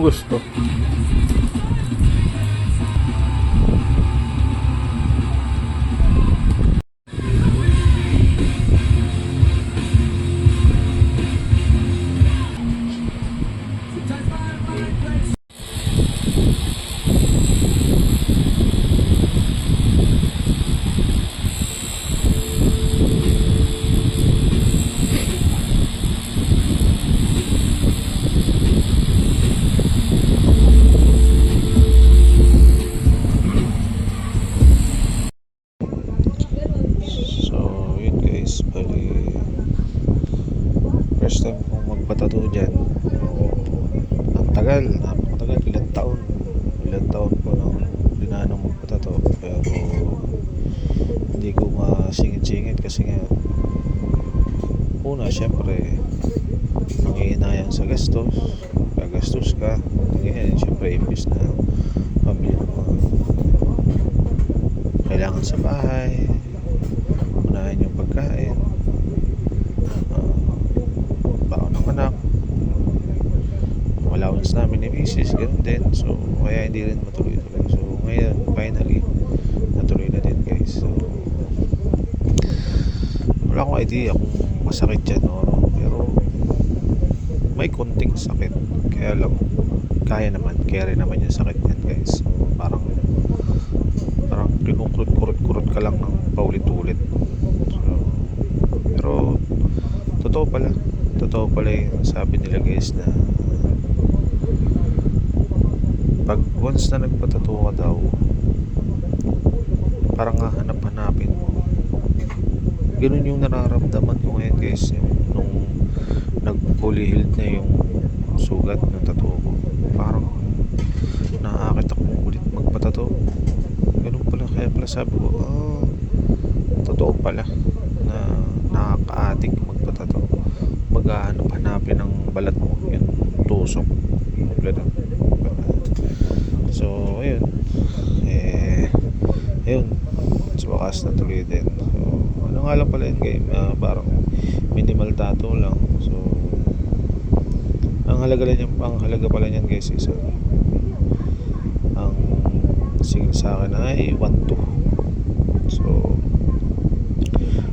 gusto. So, yun guys, bali first time kong magpatato dyan. Ang tagal, napakatagal, ilang taon ko nang dinanong magpatato, pero hindi ko masingit-singit kasi nga una, syempre nangihinayang sa gagastos ka, ngayon syempre imbis na pambili ng mga kailangan sa bahay, unahin yung pagkain, baon ng anak, allowance namin ni Mrs. Ganun din, so kaya hindi rin matuloy-tuloy. So ngayon finally natuloy na din guys. So wala akong idea kung masakit yan o ano, pero may konting sakit, kaya lang kaya rin naman yung sakit yan guys. So, parang kinukurot-kurot ka lang ng paulit-ulit. So, pero totoo pala yung sabi nila guys, na pag once na nagpatato ka daw, parang hahanap-hanapin mo. Ganun yung nararamdaman ko ngayon guys, nung nag-fully healed na yung sugat ng tattoo ko. Parang nakakita ko ulit magpatato. Ganun pala, kaya pala sabi ko, totoo pala na nakaka-addict magpatato. Maghahanap-hanapin ng balat mo, yung tusok, ganun. So ayun, ayun, sa wakas natuloy din. So ano nga lang pala yung game, parang minimal tattoo lang. So ang halaga pala niyan guys is ang sige sa akin ay 1.2. So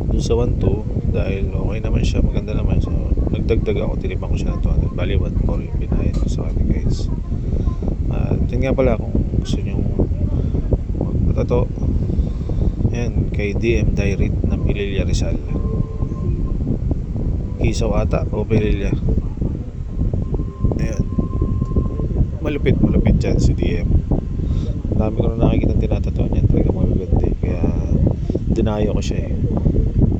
dun sa 1.2, dahil okay naman siya, maganda naman, so nagdagdag ako, tinipan ko siya ng 200, bali 1.4 yung binayad ko sa akin guys. Yun nga pala, kung gusto nyo magpatato, yan, kay DM Direct na Pililla Rizal, Isaw ata o Pililla. Ayan, malupit dyan si DM. Dami ko na nakikita tinatato niyan, talaga magaganda eh. Kaya dinayo ko siya eh,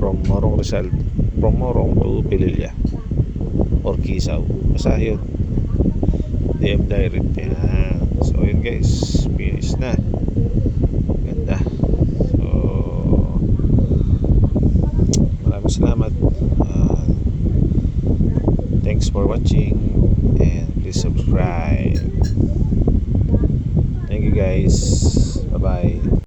from Morong to Pililla or Kisaw, basta yun, DM Direct. Yan. So yun guys, finish na, ganda. So maraming salamat, thanks for watching, and please subscribe. Thank you guys, bye bye.